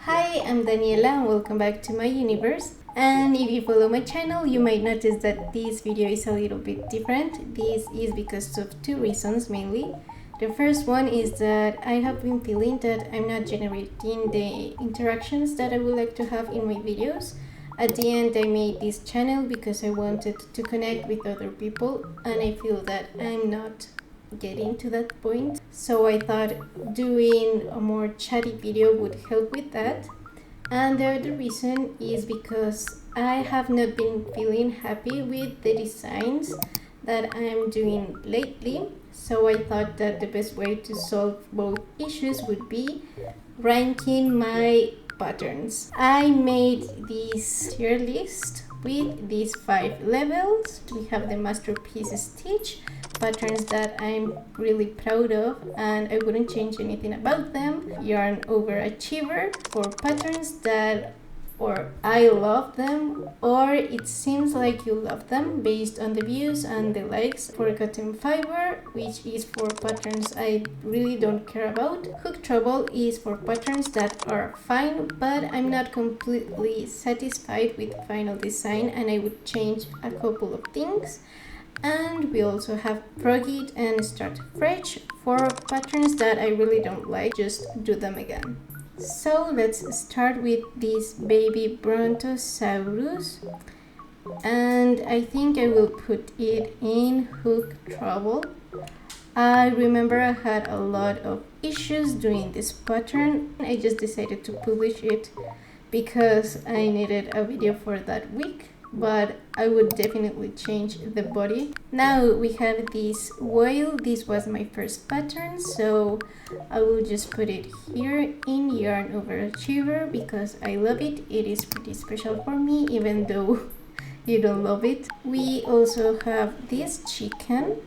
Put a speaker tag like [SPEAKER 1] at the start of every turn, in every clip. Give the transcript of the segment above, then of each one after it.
[SPEAKER 1] Hi, I'm Daniela and welcome back to my universe. And if you follow my channel, you might notice that this video is a little bit different. This is because of two reasons mainly. The first one is that I have been feeling that I'm not generating the interactions that I would like to have in my videos. At the end, I made this channel because I wanted to connect with other people, and I feel that I'm not getting to that point. So I thought doing a more chatty video would help with that. And the other reason is because I have not been feeling happy with the designs that I am doing lately. So I thought that the best way to solve both issues would be ranking my patterns. I made this tier list with these 5 levels. We have the masterpiece stitch, patterns that I'm really proud of and I wouldn't change anything about them. Yarn overachiever for patterns that or I love them or it seems like you love them based on the views and the likes. Forgotten fiber, which is for patterns I really don't care about. Hook trouble is for patterns that are fine, but I'm not completely satisfied with final design and I would change a couple of things. And we also have Progit and Start Fresh for patterns that I really don't like, just do them again. So let's start with this baby Brontosaurus, and I think I will put it in Hook Trouble. I remember I had a lot of issues doing this pattern. I just decided to publish it because I needed a video for that week, but I would definitely change the body. Now we have this whale. This was my first pattern, so I will just put it here in Yarn Overachiever because I love it. It is pretty special for me, even though you don't love it. We also have this chicken,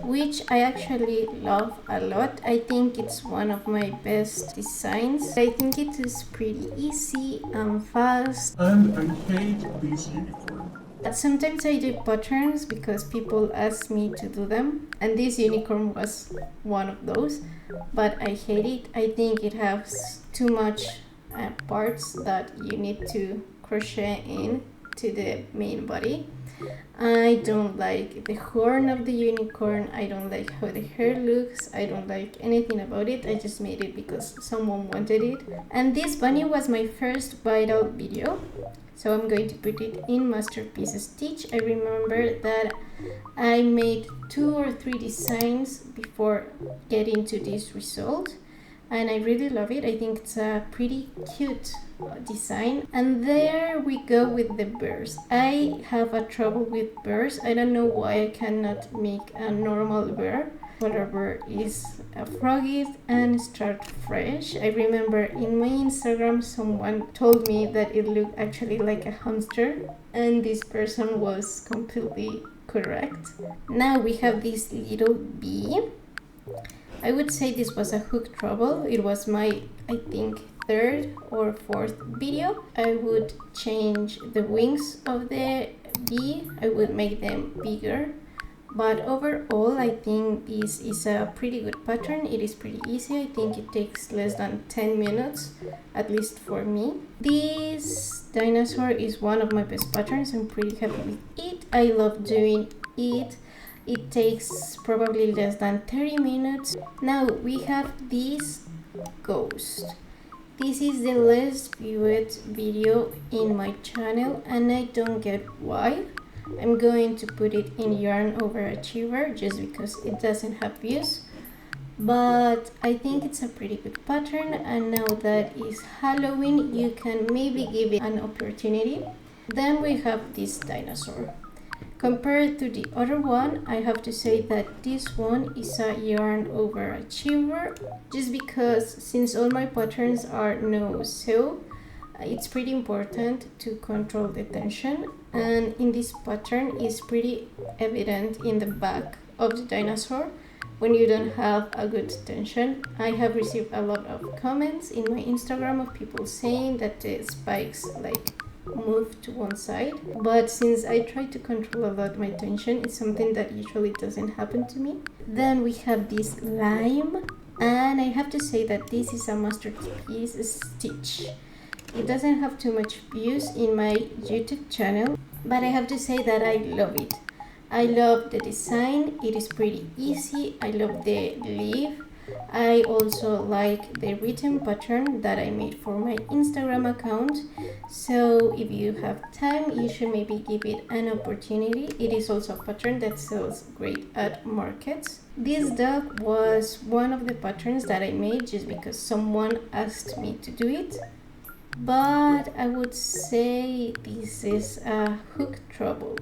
[SPEAKER 1] which I actually love a lot. I think it's one of my best designs. I think it is pretty easy and fast.
[SPEAKER 2] And I hate this unicorn.
[SPEAKER 1] Sometimes I do patterns because people ask me to do them, and this unicorn was one of those, but I hate it. I think it has too much parts that you need to crochet in to the main body. I don't like the horn of the unicorn. I don't like how the hair looks. I don't like anything about it. I just made it because someone wanted it. And this bunny was my first viral video, so I'm going to put it in Masterpiece Stitch. I remember that I made 2 or 3 designs before getting to this result, and I really love it. I think it's a pretty cute design. And there we go with the bears. I have a trouble with bears. I don't know why I cannot make a normal bear. Color bear is a froggy and Start Fresh. I remember in my Instagram someone told me that it looked actually like a hamster, and this person was completely correct. Now we have this little bee. I would say this was a hook trouble. It was my, I think, 3rd or 4th video. I would change the wings of the bee. I would make them bigger. But overall, I think this is a pretty good pattern. It is pretty easy. I think it takes less than 10 minutes, at least for me. This dinosaur is one of my best patterns. I'm pretty happy with it. I love doing it. It takes probably less than 30 minutes. Now we have this ghost. This is the least viewed video in my channel and I don't get why. I'm going to put it in Yarn Overachiever just because it doesn't have views. But I think it's a pretty good pattern, and now that is Halloween, you can maybe give it an opportunity. Then we have this dinosaur. Compared to the other one, I have to say that this one is a Yarn Overachiever just because since all my patterns are no sew, it's pretty important to control the tension, and in this pattern is pretty evident in the back of the dinosaur when you don't have a good tension. I have received a lot of comments in my Instagram of people saying that the spikes like move to one side, but since I try to control a lot my tension, it's something that usually doesn't happen to me. Then we have this lime. And I have to say that this is a masterpiece stitch. It doesn't have too much views in my YouTube channel, but I have to say that I love it. I love the design, it is pretty easy. I love the leaf. I also like the written pattern that I made for my Instagram account. So if you have time, you should maybe give it an opportunity. It is also a pattern that sells great at markets. This dog was one of the patterns that I made just because someone asked me to do it. But I would say this is a hook trouble.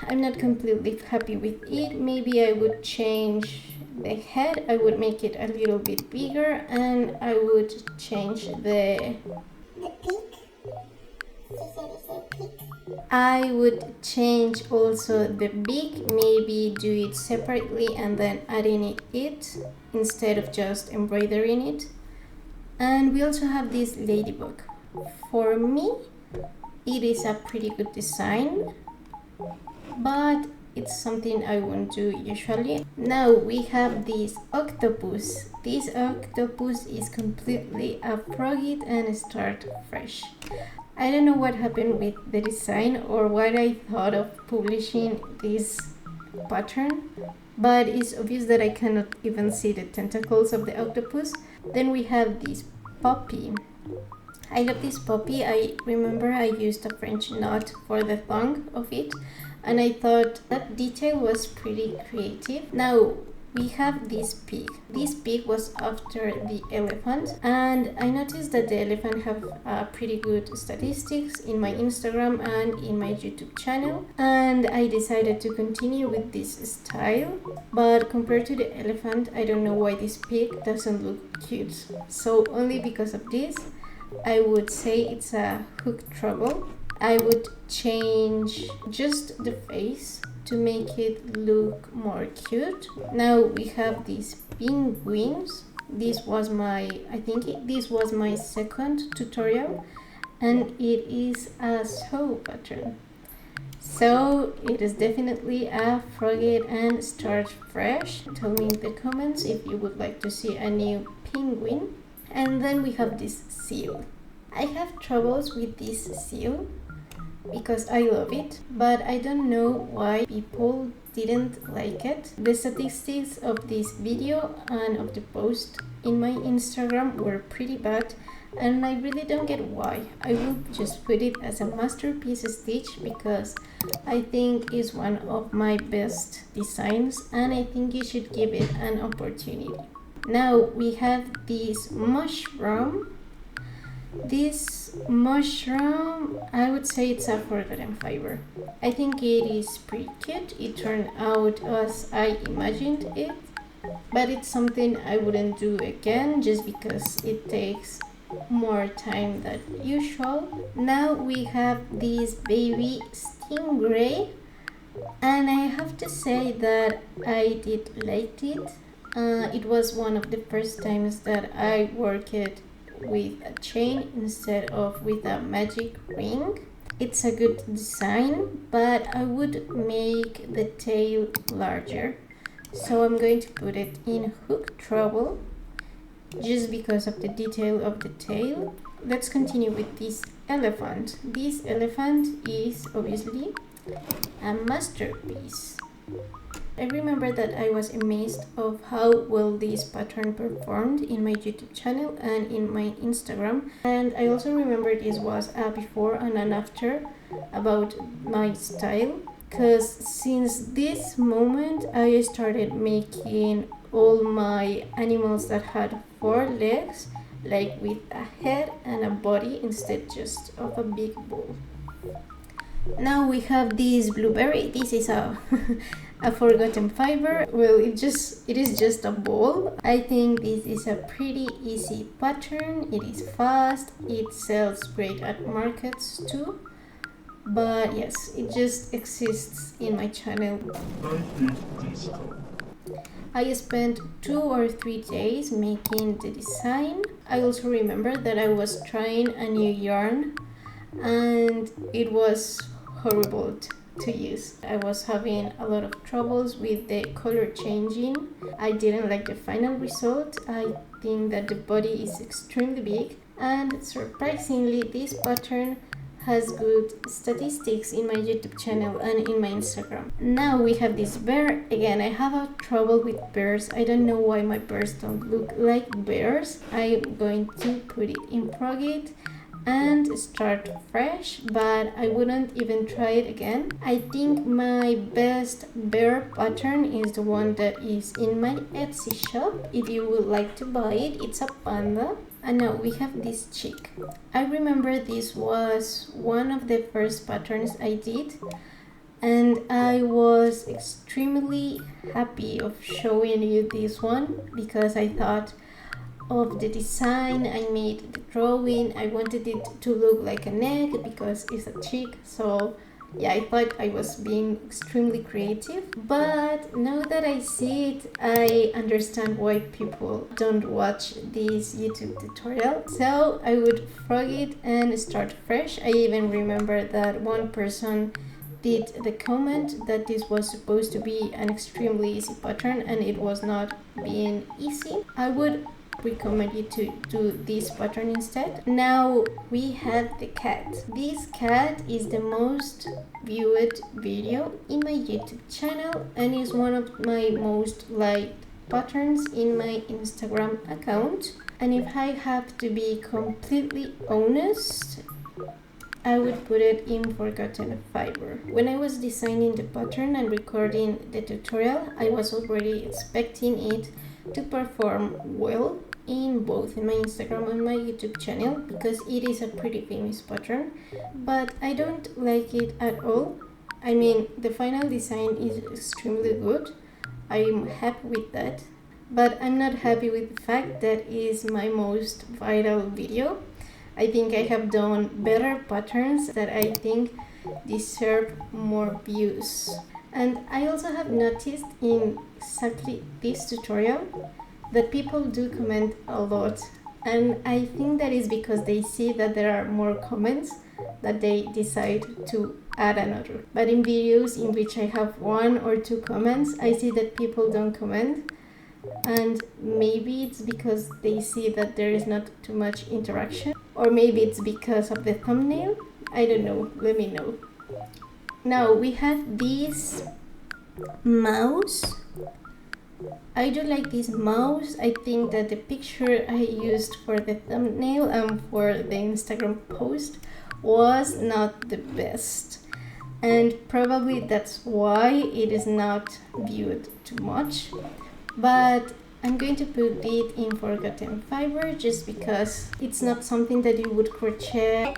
[SPEAKER 1] I'm not completely happy with it. Maybe I would change the head. I would make it a little bit bigger, and I would change the I would change also the beak, maybe do it separately and then adding it instead of just embroidering it. And we also have this ladybug. For me, it is a pretty good design, but it's something I won't do usually. Now we have this octopus. This octopus is completely a froggy and start fresh. I don't know what happened with the design or what I thought of publishing this pattern, but it's obvious that I cannot even see the tentacles of the octopus. Then we have this puppy. I love this puppy. I remember I used a French knot for the tongue of it, and I thought that detail was pretty creative. Now we have this pig. This pig was after the elephant, and I noticed that the elephant have pretty good statistics in my Instagram and in my YouTube channel, and I decided to continue with this style. But compared to the elephant, I don't know why this pig doesn't look cute. So only because of this, I would say it's a hook trouble. I would change just the face to make it look more cute. Now we have these penguins. This was this was my second tutorial, and it is a sew pattern. So it is definitely a froggy and start fresh. Tell me in the comments if you would like to see a new penguin. And then we have this seal. I have troubles with this seal because I love it, but I don't know why people didn't like it. The statistics of this video and of the post in my Instagram were pretty bad, and I really don't get why. I will just put it as a masterpiece stitch because I think it's one of my best designs, and I think you should give it an opportunity. Now we have this mushroom. This mushroom, I would say it's a forgotten fiber. I think it is pretty cute. It turned out as I imagined it, but it's something I wouldn't do again just because it takes more time than usual. Now we have this baby stingray, and I have to say that I did like it. It was one of the first times that I worked with a chain instead of with a magic ring. It's a good design, but I would make the tail larger. So I'm going to put it in hook trouble just because of the detail of the tail. Let's continue with this elephant. This elephant is obviously a masterpiece. I remember that I was amazed of how well this pattern performed in my YouTube channel and in my Instagram, and I also remember this was a before and an after about my style, because since this moment I started making all my animals that had 4 legs, like with a head and a body instead just of a big ball. Now we have this blueberry. This is a a forgotten fiber. Well, it is just a ball. I think this is a pretty easy pattern. It is fast. It sells great at markets too. But yes, it just exists in my channel.
[SPEAKER 2] I hate this color.
[SPEAKER 1] I spent 2 or 3 days making the design. I also remember that I was trying a new yarn and it was horrible to use. I was having a lot of troubles with the color changing. I didn't like the final result. I think that the body is extremely big, and surprisingly this pattern has good statistics in my YouTube channel and in my Instagram. Now we have this bear. Again, I have a trouble with bears. I don't know why my bears don't look like bears. I'm going to put it in Frogit and start fresh, but I wouldn't even try it again. I think my best bear pattern is the one that is in my Etsy shop. If you would like to buy it, it's a panda. And now we have this chick. I remember this was one of the first patterns I did, and I was extremely happy of showing you this one because I thought of the design. I made the drawing. I wanted it to look like a neck because it's a chick. So yeah, I thought I was being extremely creative, but now that I see it, I understand why people don't watch this YouTube tutorial. So I would frog it and start fresh. I even remember that one person did the comment that this was supposed to be an extremely easy pattern, and it was not being easy. I would recommend you to do this pattern instead. Now we have the cat. This cat is the most viewed video in my YouTube channel and is one of my most liked patterns in my Instagram account. And if I have to be completely honest, I would put it in Forgotten Fiber. When I was designing the pattern and recording the tutorial, I was already expecting it to perform well in both my Instagram and my YouTube channel because it is a pretty famous pattern, but I don't like it at all. I mean, the final design is extremely good. I'm happy with that, but I'm not happy with the fact that it is my most viral video. I think I have done better patterns that I think deserve more views. And I also have noticed in exactly this tutorial that people do comment a lot, and I think that is because they see that there are more comments that they decide to add another. But in videos in which I have one or two comments, I see that people don't comment, and maybe it's because they see that there is not too much interaction, or maybe it's because of the thumbnail. I don't know, let me know. Now we have this mouse. I do like this mouse. I think that the picture I used for the thumbnail and for the Instagram post was not the best, and probably that's why it is not viewed too much. But I'm going to put it in Forgotten Fiber just because it's not something that you would crochet.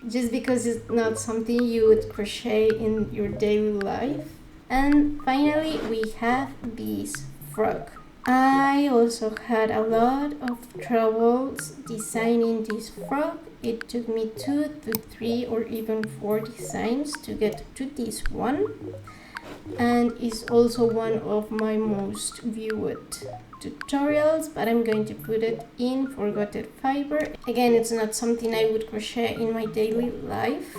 [SPEAKER 1] Just because it's not something you would crochet in your daily life. And finally we have this frog. I also had a lot of troubles designing this frog. It took me 2 to 3 or even 4 designs to get to this one, and is also one of my most viewed tutorials, but I'm going to put it in Forgotten Fiber. Again, it's not something I would crochet in my daily life.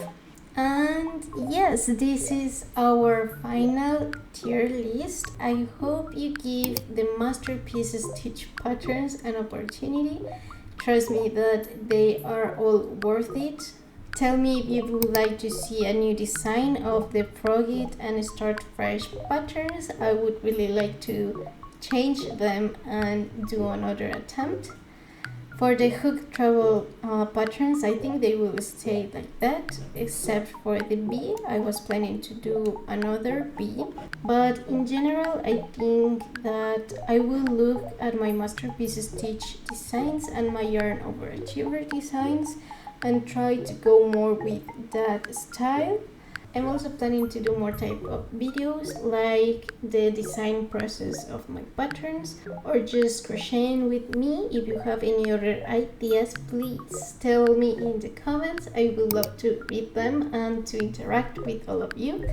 [SPEAKER 1] And yes, this is our final tier list. I hope you give the masterpieces stitch patterns an opportunity. Trust me that they are all worth it. Tell me if you would like to see a new design of the Frogit and Start Fresh patterns. I would really like to change them and do another attempt. For the hook travel patterns, I think they will stay like that, except for the bee. I was planning to do another bee, but in general, I think that I will look at my masterpiece stitch designs and my yarn overachiever designs and try to go more with that style. I'm also planning to do more type of videos like the design process of my patterns or just crocheting with me. If you have any other ideas, please tell me in the comments. I would love to read them and to interact with all of you.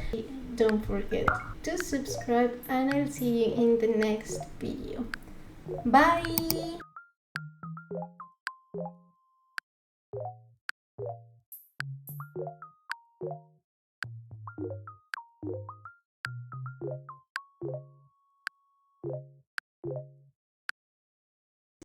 [SPEAKER 1] Don't forget to subscribe, and I'll see you in the next video. Bye!